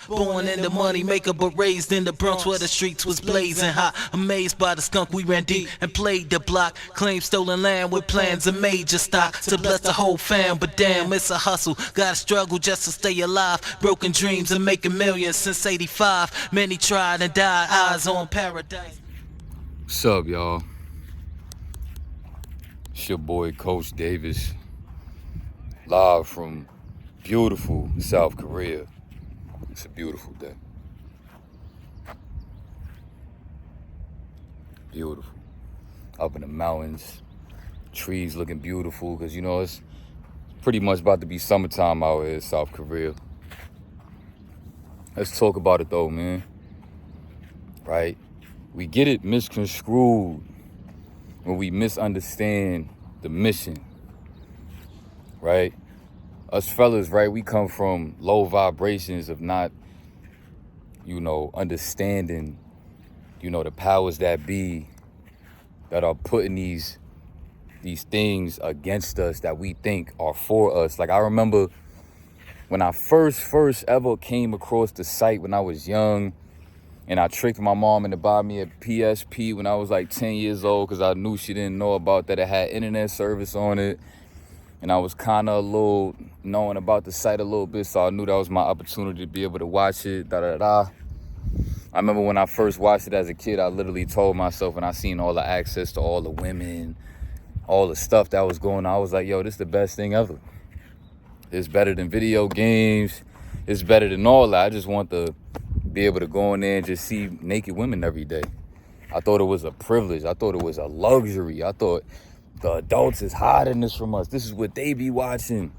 Born in the money maker, but raised in the Bronx where the streets was blazing hot. Amazed by the skunk, we ran deep and played the block. Claimed stolen land with plans of major stock to bless the whole fam. But damn, it's a hustle. Gotta struggle just to stay alive. Broken dreams of making millions since '85. Many tried and died, eyes on paradise. What's up, y'all? It's your boy, Coach Davis, live from beautiful South Korea. It's a beautiful day. Beautiful. Up in the mountains, trees looking beautiful, because, you know, it's pretty much about to be summertime out here in South Korea. Let's talk about it, though, man. Right? We get it misconstrued when we misunderstand the mission, right? Us fellas, right, we come from low vibrations of not, understanding, the powers that be that are putting these things against us that we think are for us. Like, I remember when I first ever came across the site when I was young, and I tricked my mom into buying me a PSP when I was like 10 years old because I knew she didn't know about that. It had internet service on it. And I was kind of a little knowing about the site a little bit, so I knew that was my opportunity to be able to watch it, I remember when I first watched it as a kid, I literally told myself, when I seen all the access to all the women, all the stuff that was going on, I was like, yo, this is the best thing ever. It's better than video games. It's better than all that. I just want to be able to go in there and just see naked women every day. I thought it was a privilege. I thought it was a luxury. I thought the adults is hiding this from us. This is what they be watching,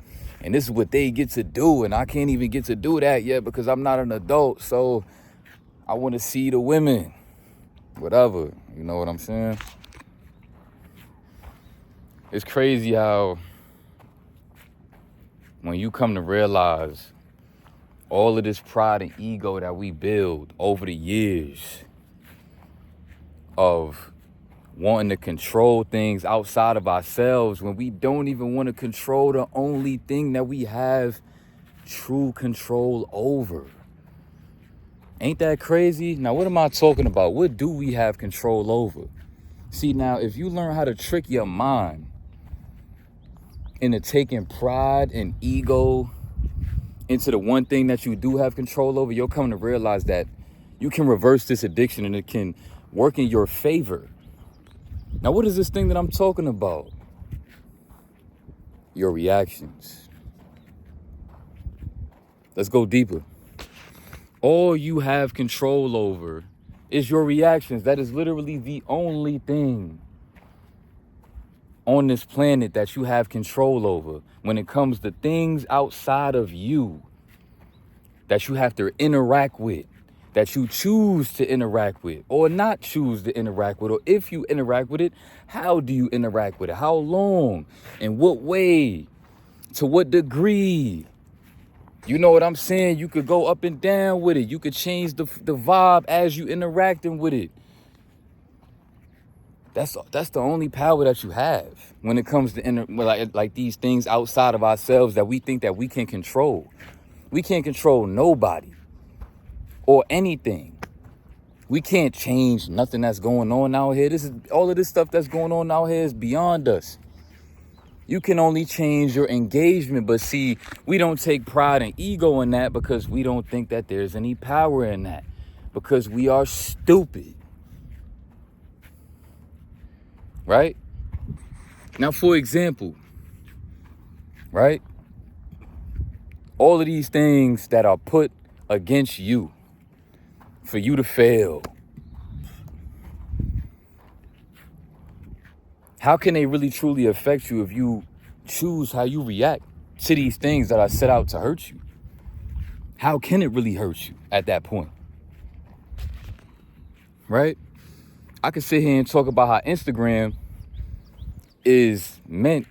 and this is what they get to do, and I can't even get to do that yet because I'm not an adult, so I want to see the women. Whatever, you know what I'm saying? It's crazy how when you come to realize all of this pride and ego that we build over the years of wanting to control things outside of ourselves, when we don't even want to control the only thing that we have true control over. Ain't that crazy? Now, what am I talking about? What do we have control over? See, now, if you learn how to trick your mind into taking pride and ego into the one thing that you do have control over, you'll come to realize that you can reverse this addiction and it can work in your favor. Now, what is this thing that I'm talking about? Your reactions. Let's go deeper. All you have control over is your reactions. That is literally the only thing on this planet that you have control over when it comes to things outside of you that you have to interact with, that you choose to interact with or not choose to interact with. Or if you interact with it, how do you interact with it? How long? In what way? To what degree? You know what I'm saying? You could go up and down with it. You could change the vibe as you interacting with it. That's the only power that you have when it comes to like these things outside of ourselves that we think that we can control. We can't control nobody or anything. We can't change nothing that's going on out here. All of this stuff that's going on out here is beyond us. You can only change your engagement, but see, we don't take pride and ego in that because we don't think that there's any power in that, because we are stupid. Right? Now, for example, right? All of these things that are put against you for you to fail, how can they really truly affect you if you choose how you react to these things that are set out to hurt you? How can it really hurt you at that point? Right? I could sit here and talk about how Instagram is meant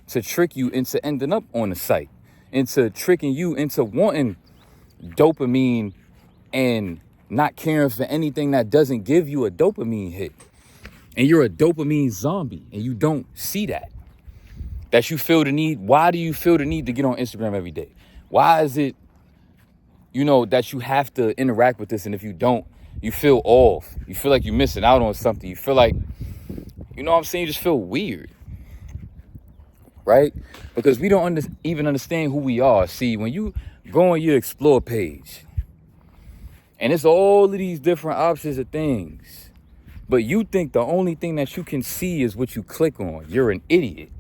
to trick you into ending up on the site, into tricking you into wanting dopamine and not caring for anything that doesn't give you a dopamine hit. And you're a dopamine zombie and you don't see that you feel the need. Why do you feel the need to get on Instagram every day? Why is it, you know, that you have to interact with this. And if you don't, you feel off. You feel like you're missing out on something. You feel like, you know what I'm saying? You just feel weird, right? Because we don't even understand who we are. See, when you go on your explore page, and it's all of these different options of things, but you think the only thing that you can see is what you click on, you're an idiot.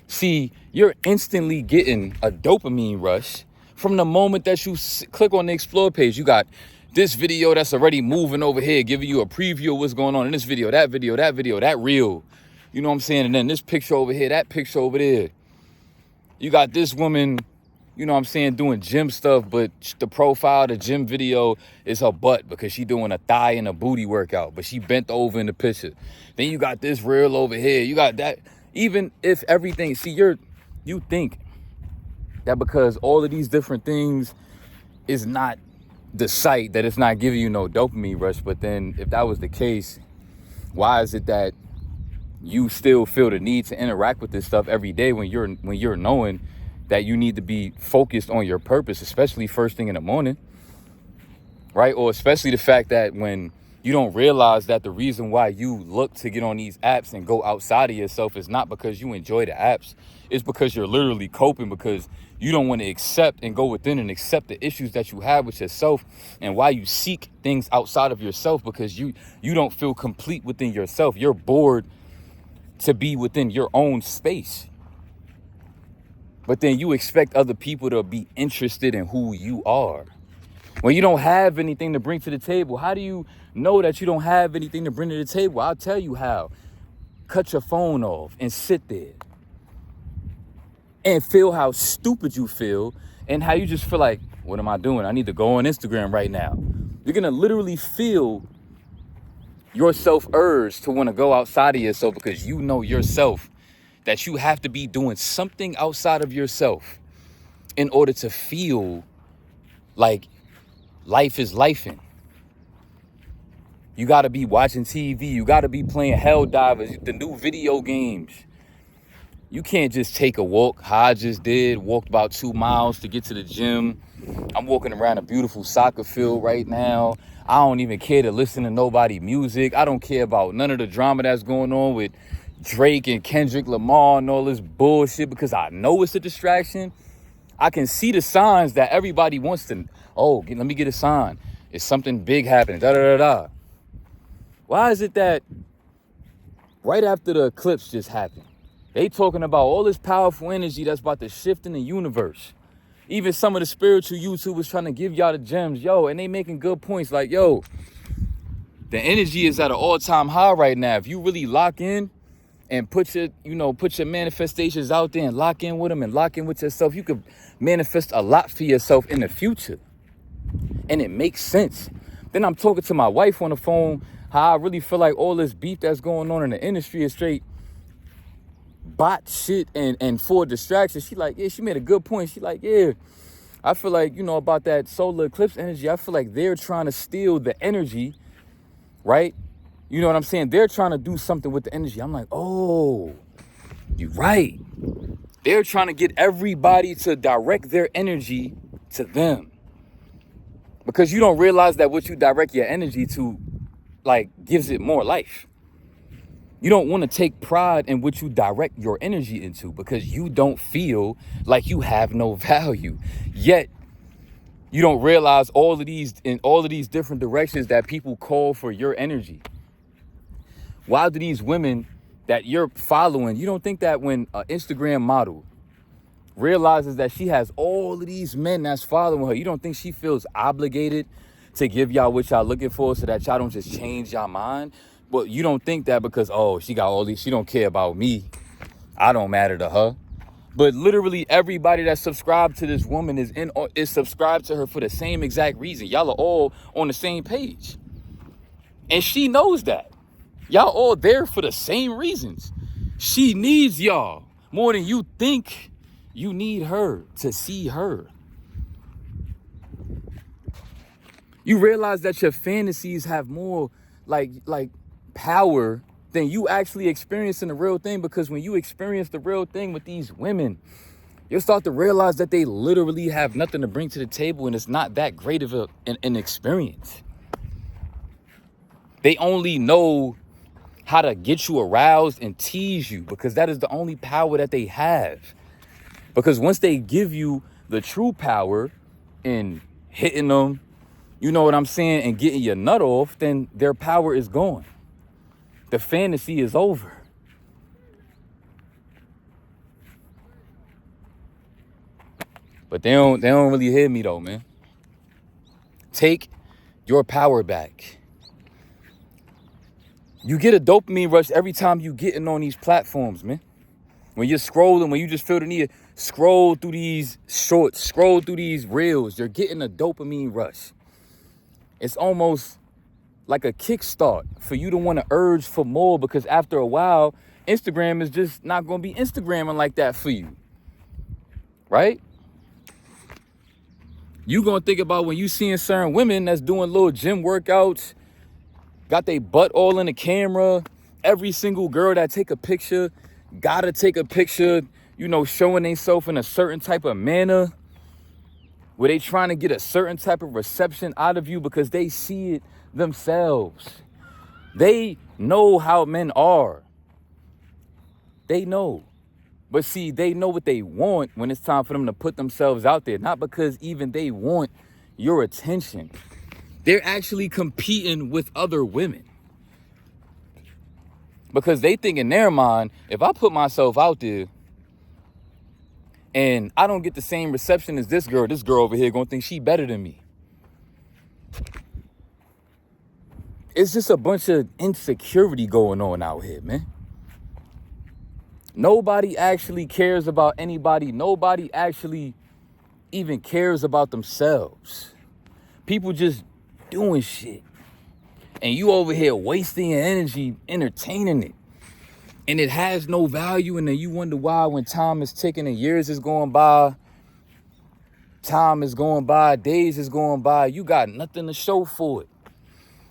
See, you're instantly getting a dopamine rush from the moment that you click on the explore page. You got this video that's already moving over here, giving you a preview of what's going on in this video, that reel. You know what I'm saying? And then this picture over here, that picture over there. You got this woman, you know what I'm saying, doing gym stuff, but the profile, the gym video is her butt because she doing a thigh and a booty workout, but she bent over in the picture. Then you got this reel over here. You got that. Even if everything, see, you think that because all of these different things is not the site, that it's not giving you no dopamine rush. But then if that was the case, why is it that you still feel the need to interact with this stuff every day when you're knowing that you need to be focused on your purpose, especially first thing in the morning, right? Or especially the fact that when you don't realize that the reason why you look to get on these apps and go outside of yourself is not because you enjoy the apps. It's because you're literally coping, because you don't want to accept and go within and accept the issues that you have with yourself, and why you seek things outside of yourself, because you don't feel complete within yourself. You're bored to be within your own space. But then you expect other people to be interested in who you are. When you don't have anything to bring to the table, how do you know that you don't have anything to bring to the table? I'll tell you how. Cut your phone off and sit there and feel how stupid you feel and how you just feel like, what am I doing? I need to go on Instagram right now. You're going to literally feel yourself urge to want to go outside of yourself, because you know yourself that you have to be doing something outside of yourself in order to feel like life is lifing. You got to be watching TV. You got to be playing Helldivers, the new video games. You can't just take a walk. How I just did, walked about 2 miles to get to the gym. I'm walking around a beautiful soccer field right now. I don't even care to listen to nobody music. I don't care about none of the drama that's going on with Drake and Kendrick Lamar and all this bullshit, because I know it's a distraction. I can see the signs that everybody wants to, let me get a sign. It's something big happening, da-da-da-da. Why is it that right after the eclipse just happened, they talking about all this powerful energy that's about to shift in the universe? Even some of the spiritual YouTubers trying to give y'all the gems, and they making good points like, the energy is at an all-time high right now. If you really lock in and put your manifestations out there and lock in with them and lock in with yourself, you could manifest a lot for yourself in the future. And it makes sense. Then I'm talking to my wife on the phone, how I really feel like all this beef that's going on in the industry is straight bot shit and for distraction. She like, she made a good point. She like, I feel like, about that solar eclipse energy, I feel like they're trying to steal the energy, right? You know what I'm saying? They're trying to do something with the energy. I'm like, oh, you're right. They're trying to get everybody to direct their energy to them. Because you don't realize that what you direct your energy to, gives it more life. You don't want to take pride in what you direct your energy into, because you don't feel like you have no value. Yet, you don't realize all of these different directions that people call for your energy. Why do these women that you're following, you don't think that when an Instagram model realizes that she has all of these men that's following her, you don't think she feels obligated to give y'all what y'all looking for so that y'all don't just change y'all mind? But you don't think that because, she got all these, she don't care about me, I don't matter to her. But literally everybody that's subscribed to this woman is subscribed to her for the same exact reason. Y'all are all on the same page. And she knows that. Y'all all there for the same reasons. She needs y'all more than you think you need her to see her. You realize that your fantasies have more like power than you actually experiencing the real thing, because when you experience the real thing with these women, you'll start to realize that they literally have nothing to bring to the table, and it's not that great of an experience. They only know how to get you aroused and tease you, because that is the only power that they have. Because once they give you the true power in hitting them, you know what I'm saying, and getting your nut off, then their power is gone. The fantasy is over. But they don't really hear me though, man. Take your power back. You get a dopamine rush every time you getting on these platforms, man. When you're scrolling, when you just feel the need to scroll through these shorts, scroll through these reels, you're getting a dopamine rush. It's almost like a kickstart for you to want to urge for more, because after a while, Instagram is just not going to be Instagramming like that for you, right? You going to think about when you seeing certain women that's doing little gym workouts, got their butt all in the camera. Every single girl that take a picture, gotta take a picture, you know, showing themselves in a certain type of manner, where they trying to get a certain type of reception out of you because they see it themselves. They know how men are. They know. But see, they know what they want when it's time for them to put themselves out there. Not because even they want your attention. They're actually competing with other women. Because they think in their mind, if I put myself out there and I don't get the same reception as this girl over here gonna think she better than me. It's just a bunch of insecurity going on out here, man. Nobody actually cares about anybody. Nobody actually even cares about themselves. People just doing shit. And you over here wasting your energy entertaining it. And it has no value. And then you wonder why, when time is ticking and years is going by, time is going by, days is going by, you got nothing to show for it.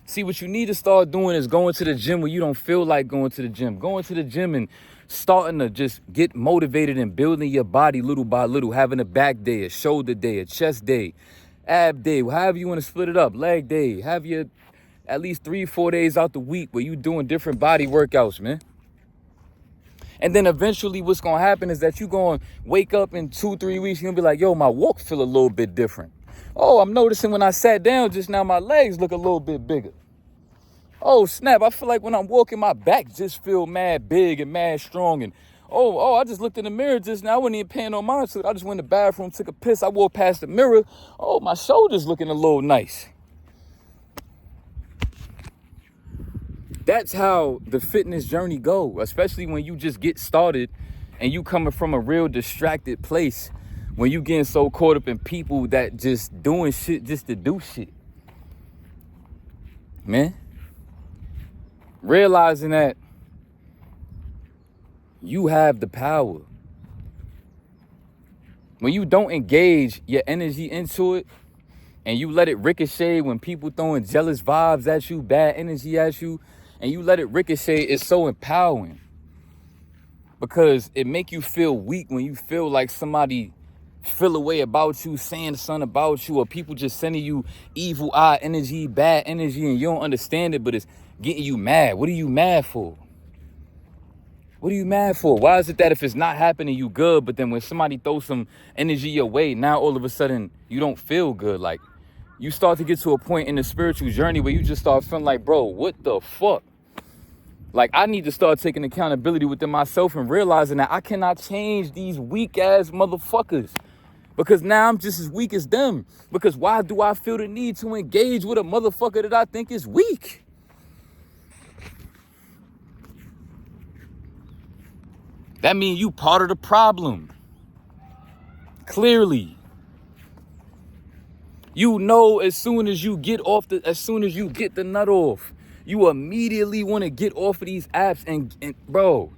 See, what you need to start doing is going to the gym when you don't feel like going to the gym. Going to the gym and starting to just get motivated and building your body little by little. Having a back day, a shoulder day, a chest day, ab day, however you want to split it up, leg day. Have your at least 3-4 days out the week where you doing different body workouts, man. And then eventually what's going to happen is that you're going to wake up in 2-3 weeks. You're going to be like, yo, my walk feel a little bit different. Oh, I'm noticing when I sat down just now, my legs look a little bit bigger. Oh, snap, I feel like when I'm walking, my back just feel mad big and mad strong. And oh, I just looked in the mirror just now. I wasn't even paying no mind to it. I just went in the bathroom, took a piss. I walked past the mirror. Oh, my shoulders looking a little nice. That's how the fitness journey go, especially when you just get started and you coming from a real distracted place, when you getting so caught up in people that just doing shit just to do shit. Man, realizing that you have the power. When you don't engage your energy into it and you let it ricochet when people throwing jealous vibes at you, bad energy at you, and you let it ricochet, it's so empowering. Because it make you feel weak when you feel like somebody feel a way about you, saying something about you, or people just sending you evil eye energy, bad energy, and you don't understand it, but it's getting you mad. What are you mad for? What are you mad for? Why is it that if it's not happening, you good, but then when somebody throws some energy your way, now all of a sudden you don't feel good? Like, you start to get to a point in the spiritual journey where you just start feeling like, bro, what the fuck? Like, I need to start taking accountability within myself and realizing that I cannot change these weak ass motherfuckers, because now I'm just as weak as them. Because why do I feel the need to engage with a motherfucker that I think is weak? That means you part of the problem. Clearly. You know, as soon as you get the nut off, you immediately want to get off of these apps and bro,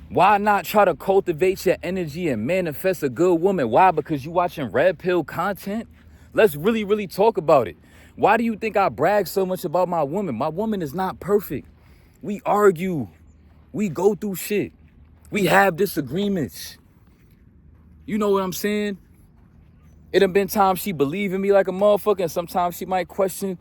why not try to cultivate your energy and manifest a good woman? Why? Because you watching red pill content? Let's really, really talk about it. Why do you think I brag so much about my woman? My woman is not perfect. We argue. We go through shit. We have disagreements. You know what I'm saying? It done been times she believed in me like a motherfucker, and sometimes she might question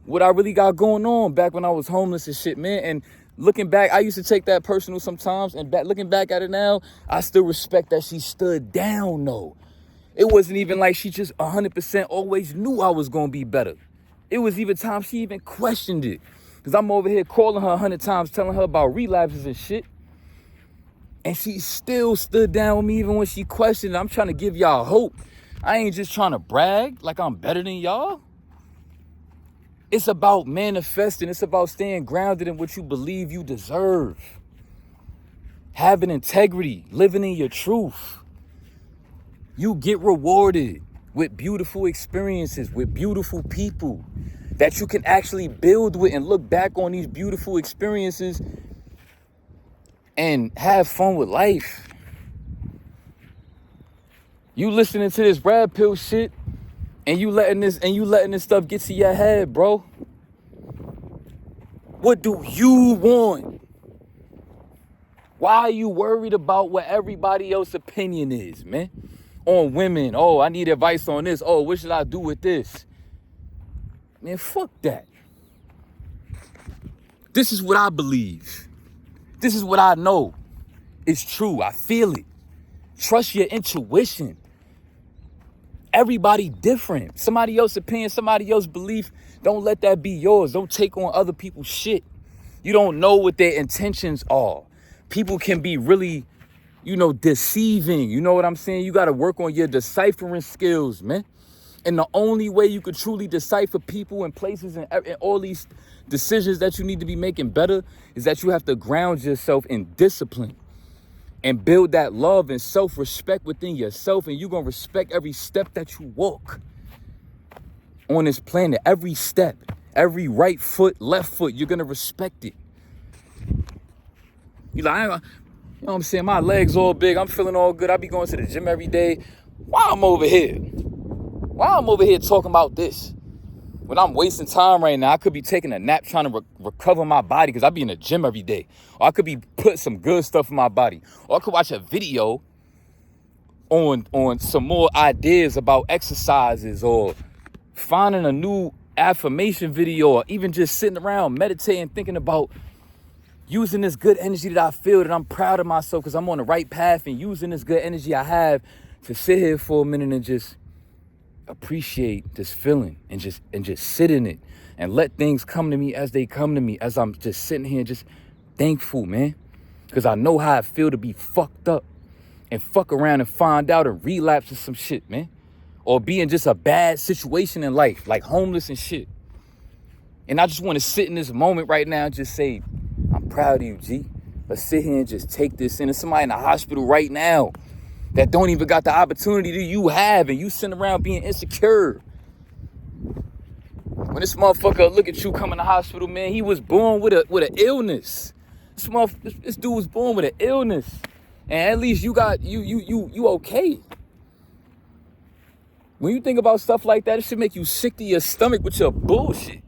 what I really got going on back when I was homeless and shit, man. And looking back, I used to take that personal sometimes, and looking back at it now, I still respect that she stood down, though. It wasn't even like she just 100% always knew I was going to be better. It was even times she even questioned it. Because I'm over here calling her 100 times, telling her about relapses and shit. And she still stood down with me even when she questioned it. I'm trying to give y'all hope. I ain't just trying to brag like I'm better than y'all. It's about manifesting. It's about staying grounded in what you believe you deserve. Having integrity, living in your truth. You get rewarded with beautiful experiences, with beautiful people that you can actually build with and look back on these beautiful experiences and have fun with life. You listening to this red pill shit and you letting this stuff get to your head, bro. What do you want? Why are you worried about what everybody else's opinion is, man? On women, oh, I need advice on this. Oh, what should I do with this? Man, fuck that. This is what I believe. This is what I know. It's true. I feel it. Trust your intuition. Everybody different. Somebody else's opinion, somebody else's belief. Don't let that be yours. Don't take on other people's shit. You don't know what their intentions are. People can be really, deceiving. You know what I'm saying? You got to work on your deciphering skills, man. And the only way you could truly decipher people and places and all these decisions that you need to be making better is that you have to ground yourself in discipline and build that love and self-respect within yourself. And you're going to respect every step that you walk on this planet. Every step, every right foot, left foot, you're going to respect it. You know what I'm saying? My legs all big. I'm feeling all good. I be going to the gym every day. Why I'm over here? Why I'm over here talking about this? When I'm wasting time right now, I could be taking a nap trying to recover my body because I be in the gym every day. Or I could be putting some good stuff in my body. Or I could watch a video on some more ideas about exercises, or finding a new affirmation video, or even just sitting around meditating, thinking about using this good energy that I feel, that I'm proud of myself because I'm on the right path, and using this good energy I have to sit here for a minute and just appreciate this feeling and just sit in it and let things come to me as they come to me, as I'm just sitting here just thankful, man. Because I know how it feel to be fucked up and fuck around and find out and relapse to some shit, man. Or be in just a bad situation in life, like homeless and shit. And I just want to sit in this moment right now and just say, I'm proud of you, G. Let's sit here and just take this in. There's somebody in the hospital right now that don't even got the opportunity that you have, and you sitting around being insecure. When this motherfucker look at you coming to hospital, man, he was born with an illness. This dude was born with an illness, and at least you okay. When you think about stuff like that, it should make you sick to your stomach with your bullshit.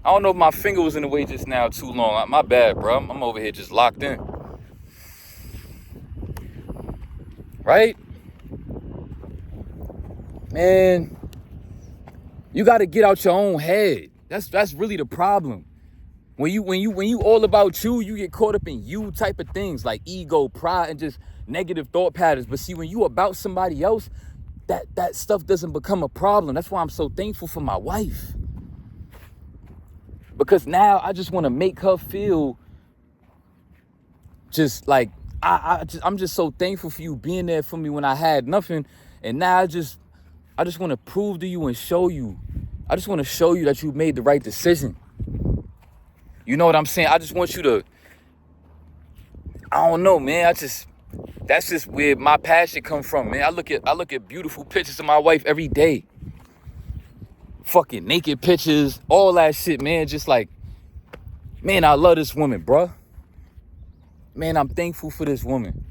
I don't know if my finger was in the way just now too long. My bad, bro. I'm over here just locked in. Right? Man, you got to get out your own head. That's really the problem. When you all about you, you get caught up in you type of things like ego, pride, and just negative thought patterns. But see, when you about somebody else, that stuff doesn't become a problem. That's why I'm so thankful for my wife. Because now I just want to make her feel just like, I'm just so thankful for you being there for me when I had nothing. And now I just want to prove to you and show you. I just want to show you that you made the right decision. You know what I'm saying? I just want you to, I don't know, man. That's just where my passion comes from, man. I look at beautiful pictures of my wife every day. Fucking naked pictures, all that shit, man. Just like, man, I love this woman, bruh. Man, I'm thankful for this woman.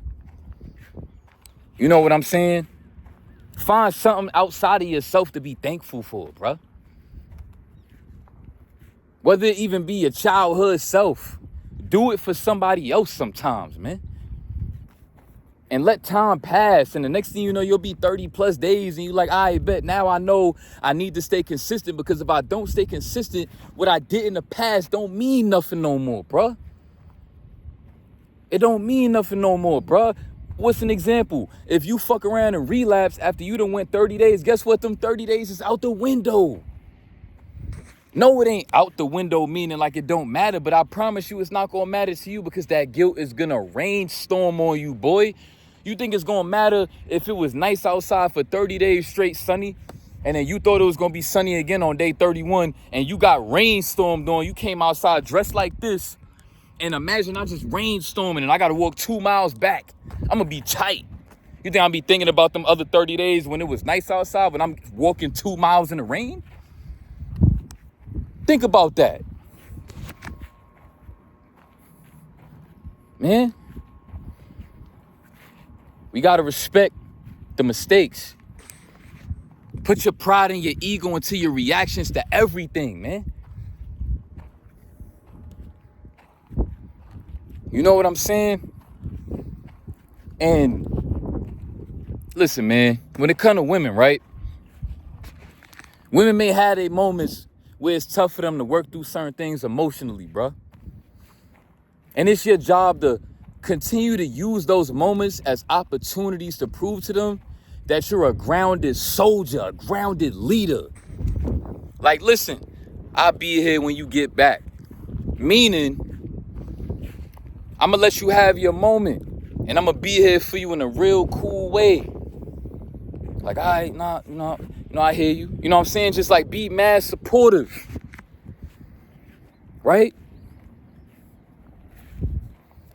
You know what I'm saying? Find something outside of yourself to be thankful for, bruh. Whether it even be your childhood self. Do it for somebody else sometimes, man. and let time pass. And the next thing you know, you'll be 30 plus days and you're like, I bet now I know I need to stay consistent, because if I don't stay consistent, what I did in the past don't mean nothing no more, bruh. It don't mean nothing no more, bruh. What's an example? If you fuck around and relapse after you done went 30 days, guess what? Them 30 days is out the window. No, it ain't out the window, meaning like it don't matter, but I promise you it's not gonna matter to you, because that guilt is gonna rainstorm on you, boy. You think it's gonna matter if it was nice outside for 30 days straight sunny, and then you thought it was gonna be sunny again on day 31, and you got rainstormed on, you came outside dressed like this, and imagine I just rainstorming and I gotta walk 2 miles back. I'm gonna be tight. You think I'll be thinking about them other 30 days when it was nice outside, when I'm walking 2 miles in the rain? Think about that. Man, we gotta respect the mistakes. Put your pride and your ego into your reactions to everything, man. You know what I'm saying? And listen, man, when it comes to women, right? Women may have their moments where it's tough for them to work through certain things emotionally, bruh. And it's your job to continue to use those moments as opportunities to prove to them that you're a grounded soldier, a grounded leader. Like, listen, I'll be here when you get back. Meaning, I'm gonna let you have your moment, and I'm gonna be here for you in a real cool way. Like, all right, I hear you. You know what I'm saying? Just like be mad supportive, right?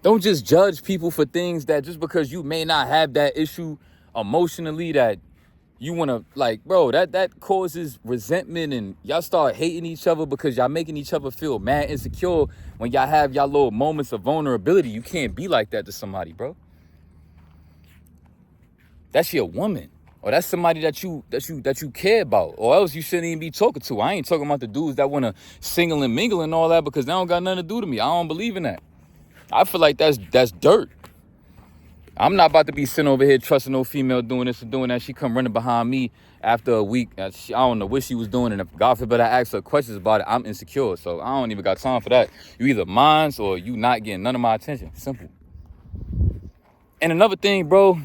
Don't just judge people for things that just because you may not have that issue emotionally that you want to, like, bro, that causes resentment, and y'all start hating each other because y'all making each other feel mad, insecure when y'all have y'all little moments of vulnerability. You can't be like that to somebody, bro. That's your woman, or that's somebody that you care about, or else you shouldn't even be talking to. I ain't talking about the dudes that want to single and mingle and all that, because they don't got nothing to do to me. I don't believe in that. I feel like that's dirt. I'm not about to be sitting over here trusting no female doing this or doing that. She come running behind me after a week. I don't know what she was doing. And if God forbid I ask her questions about it, I'm insecure. So I don't even got time for that. You either mine or you not getting none of my attention. Simple. And another thing, bro,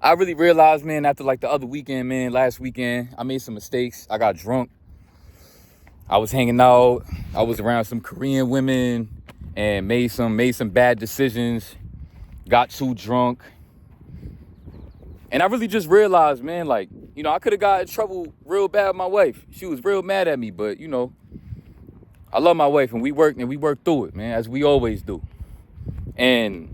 I really realized, man, after like the other weekend, man, last weekend, I made some mistakes. I got drunk. I was hanging out. I was around some Korean women and made some bad decisions. Got too drunk. And I really just realized, man, like, you know, I could have got in trouble real bad with my wife. She was real mad at me, but, you know, I love my wife, and we worked through it, man, as we always do. And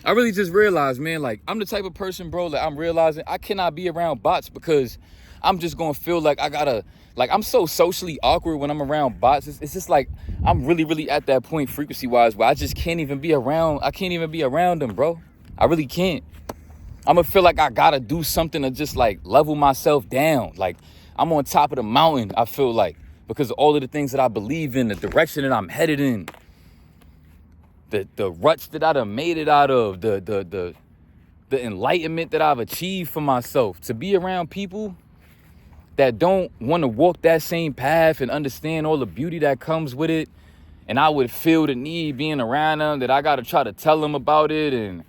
I really just realized, man, like, I'm the type of person, bro, that I'm realizing I cannot be around bots, because I'm just going to feel like I got to, like, I'm so socially awkward when I'm around bots. It's just like I'm really, really at that point frequency-wise where I just can't even be around. I can't even be around them, bro. I really can't. I'm going to feel like I got to do something to just, like, level myself down. Like, I'm on top of the mountain, I feel like, because of all of the things that I believe in, the direction that I'm headed in, the ruts that I done made it out of, the enlightenment that I've achieved for myself. To be around people that don't want to walk that same path and understand all the beauty that comes with it, and I would feel the need being around them, that I got to try to tell them about it. And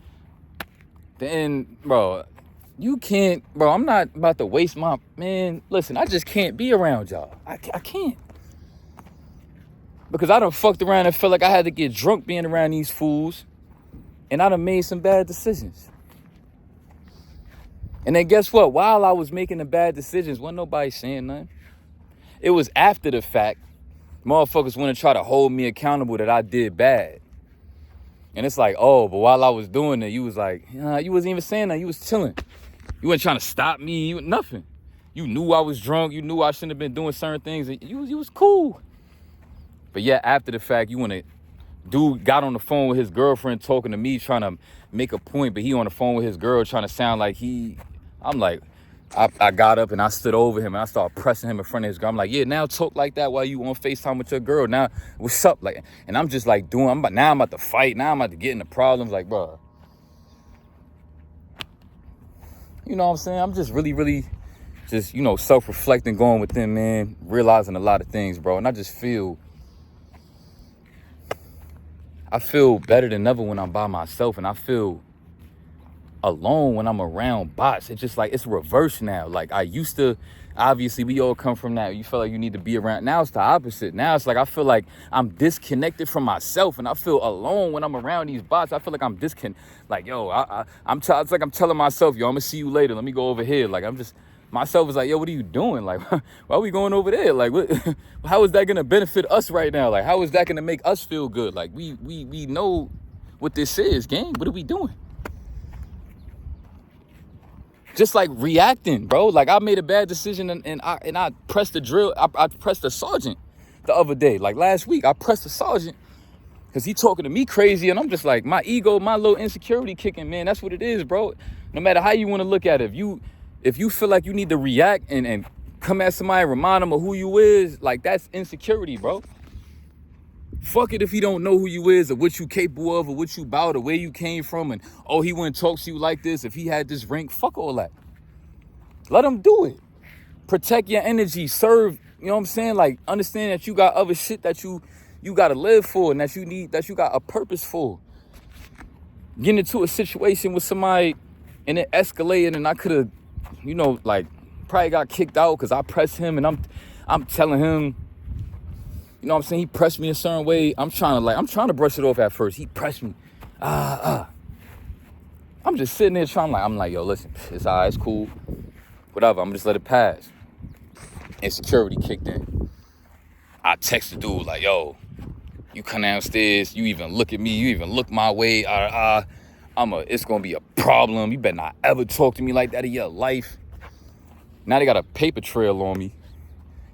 then, bro, you can't, bro, I'm not about to waste my, man, listen, I just can't be around y'all. I can't. Because I done fucked around and felt like I had to get drunk being around these fools, and I done made some bad decisions. And then guess what? While I was making the bad decisions, wasn't nobody saying nothing. It was after the fact, motherfuckers want to try to hold me accountable that I did bad. And it's like, oh, but while I was doing it, you was like, you wasn't even saying that. You was chilling. You wasn't trying to stop me. Nothing. You knew I was drunk. You knew I shouldn't have been doing certain things. You was cool. But yeah, after the fact, you want to, dude got on the phone with his girlfriend talking to me, trying to make a point, but he on the phone with his girl trying to sound like I'm like, I got up and I stood over him and I started pressing him in front of his girl. I'm like, yeah, now talk like that while you on FaceTime with your girl. Now, what's up? Like, and I'm just like I'm about to fight. Now I'm about to get into problems. Like, bro, you know what I'm saying? I'm just really just, self-reflecting, going within, man, realizing a lot of things, bro. And I feel better than ever when I'm by myself, and I feel alone when I'm around bots. It's just like, it's reverse now. Like, I used to, obviously we all come from that. You feel like you need to be around. Now it's the opposite. Now it's like, I feel like I'm disconnected from myself, and I feel alone when I'm around these bots. I feel like I'm disconnected. Like, yo, it's like I'm telling myself, yo, I'm gonna see you later. Let me go over here. Like, myself is like, yo, what are you doing? Like, why are we going over there? Like, what? How is that gonna benefit us right now? Like, how is that gonna make us feel good? Like, we know what this is, gang. What are we doing? Just like reacting, bro. Like, I made a bad decision and I pressed the drill. I pressed the sergeant the other day. Like, last week, I pressed the sergeant because he talking to me crazy, and I'm just like, my ego, my little insecurity kicking, man. That's what it is, bro. No matter how you want to look at it, if you feel like you need to react and come at somebody and remind them of who you is, like, that's insecurity, bro. Fuck it if he don't know who you is or what you capable of or what you about or where you came from, and he wouldn't talk to you like this if he had this rank. Fuck all that. Let him do it. Protect your energy. Serve, you know what I'm saying? Like, understand that you got other shit that you got to live for and that you got a purpose for. Getting into a situation with somebody and it escalated, and I could have, probably got kicked out because I pressed him, and I'm telling him, you know what I'm saying? He pressed me a certain way. I'm trying to brush it off at first. He pressed me. I'm just sitting there I'm like, yo, listen, it's all right, it's cool. Whatever, I'm just let it pass. Insecurity kicked in. I text the dude like, yo, you come downstairs, you even look at me, you even look my way, it's gonna be a problem. You better not ever talk to me like that in your life. Now they got a paper trail on me.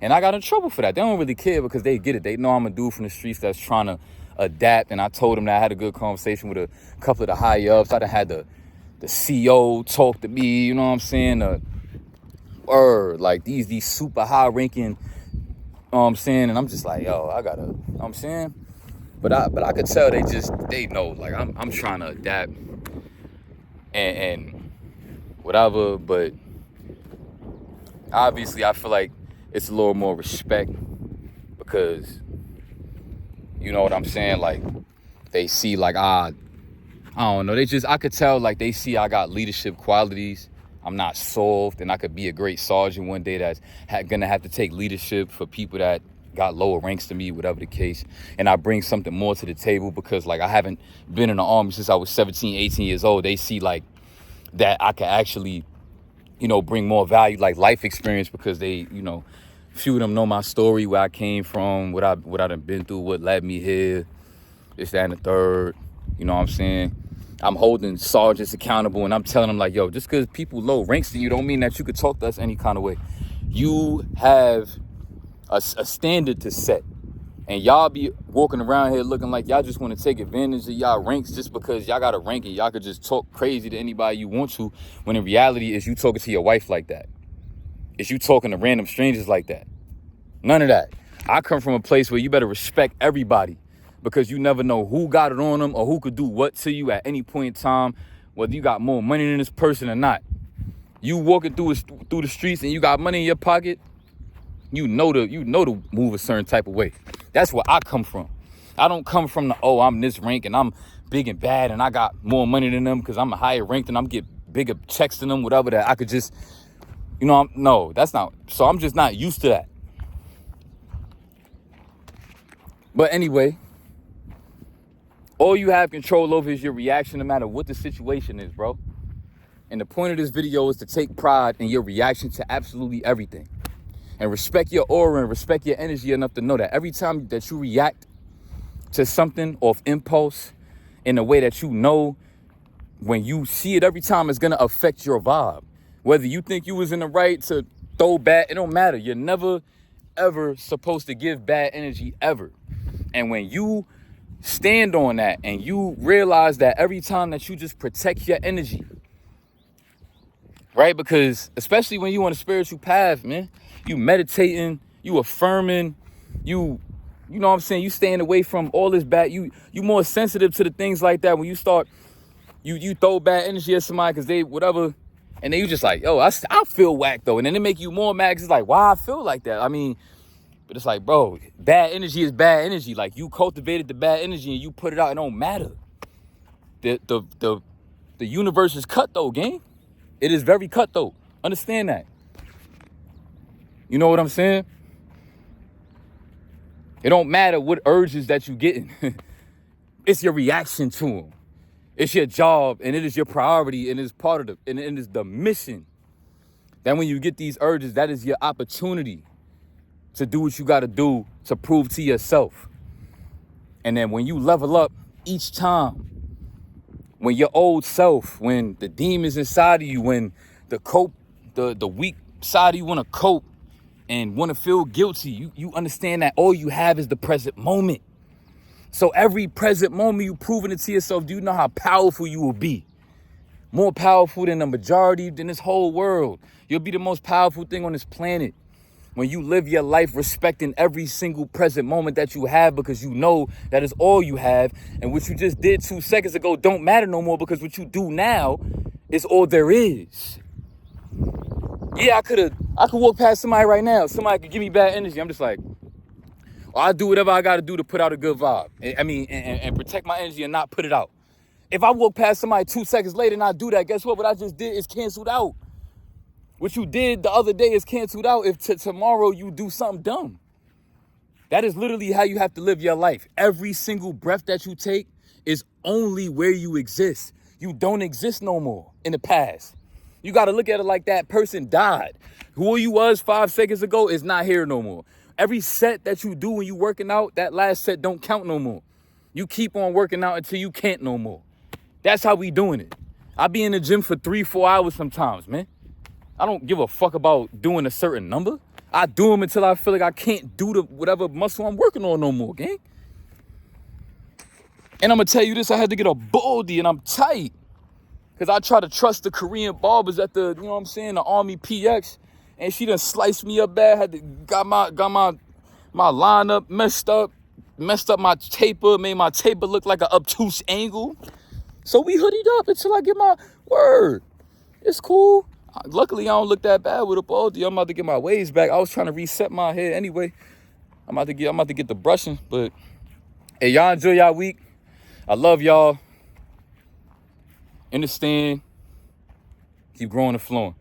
And I got in trouble for that. They don't really care because they get it. They know I'm a dude from the streets that's trying to adapt. And I told them that I had a good conversation with a couple of the high ups. I done had the CO talk to me, you know what I'm saying? Like these super high ranking, you know what I'm saying? And I'm just like, yo, I gotta, you know what I'm saying? But I could tell they know, like, I'm trying to adapt and whatever. But obviously I feel like it's a little more respect because, you know what I'm saying? Like, they see, like, I don't know. I could tell, like, they see I got leadership qualities. I'm not soft, and I could be a great sergeant one day that's gonna have to take leadership for people that got lower ranks than me, whatever the case. And I bring something more to the table because, like, I haven't been in the army since I was 17, 18 years old. They see, like, that I can actually, bring more value, like life experience, because they, few of them know my story, where I came from, what I done been through, what led me here, this, that, and the third. You know what I'm saying? I'm holding sergeants accountable, and I'm telling them, like, yo, just because people low ranks than you don't mean that you could talk to us any kind of way. You have a standard to set, and y'all be walking around here looking like y'all just want to take advantage of y'all ranks just because y'all got a rank and y'all could just talk crazy to anybody you want to, when in reality is you talking to your wife like that. Is you talking to random strangers like that. None of that. I come from a place where you better respect everybody, because you never know who got it on them or who could do what to you at any point in time, whether you got more money than this person or not. You walking through the streets and you got money in your pocket, you know to move a certain type of way. That's where I come from. I don't come from I'm this rank and I'm big and bad and I got more money than them because I'm a higher rank and I'm get bigger checks than them, whatever, that I could just, no, that's not. So I'm just not used to that. But anyway, all you have control over is your reaction, no matter what the situation is, bro. And the point of this video is to take pride in your reaction to absolutely everything. And respect your aura and respect your energy enough to know that every time that you react to something off impulse in a way that when you see it every time, it's going to affect your vibe. Whether you think you was in the right to throw bad, it don't matter. You're never, ever supposed to give bad energy, ever. And when you stand on that and you realize that every time that you just protect your energy, right? Because especially when you on a spiritual path, man, you meditating, you affirming, you know what I'm saying, you staying away from all this bad, you more sensitive to the things like that. When you start, you throw bad energy at somebody because they whatever, and then you just like, yo, I feel whack though, and then it make you more mad because it's like, why I feel like that? I mean, but it's like, bro, bad energy is bad energy. Like, you cultivated the bad energy and you put it out, it don't matter. The universe is cutthroat, gang. It is very cutthroat. Understand that. You know what I'm saying? It don't matter what urges that you getting. It's your reaction to them. It's your job, and it is your priority, and it's part of and it is the mission. That when you get these urges, that is your opportunity to do what you got to do to prove to yourself. And then when you level up each time, when your old self, when the demons inside of you, when the weak side of you want to cope and want to feel guilty, you understand that all you have is the present moment. So every present moment you proving it to yourself, do you know how powerful you will be? More powerful than the majority, than this whole world. You'll be the most powerful thing on this planet when you live your life respecting every single present moment that you have, because you know that is all you have. And what you just did 2 seconds ago don't matter no more, because what you do now is all there is. Yeah, I could walk past somebody right now. Somebody could give me bad energy. I'm just like, I'll do whatever I got to do to put out a good vibe. And protect my energy and not put it out. If I walk past somebody 2 seconds later and I do that, guess what? What I just did is canceled out. What you did the other day is canceled out if tomorrow you do something dumb. That is literally how you have to live your life. Every single breath that you take is only where you exist. You don't exist no more in the past. You got to look at it like that person died. Who you was 5 seconds ago is not here no more. Every set that you do when you working out, that last set don't count no more. You keep on working out until you can't no more. That's how we doing it. I be in the gym for 3-4 hours sometimes, man. I don't give a fuck about doing a certain number. I do them until I feel like I can't do the whatever muscle I'm working on no more, gang. And I'm gonna tell you this, I had to get a baldy and I'm tight. Cause I try to trust the Korean barbers at the, you know what I'm saying, the Army PX. And she done sliced me up bad, got my lineup messed up my taper, made my taper look like an obtuse angle. So we hoodied up until I get my word. It's cool. Luckily, I don't look that bad with a baldy. I'm about to get my waves back. I was trying to reset my hair anyway. I'm about to get the brushing. But hey, y'all enjoy y'all week. I love y'all. Understand. Keep growing and flowing.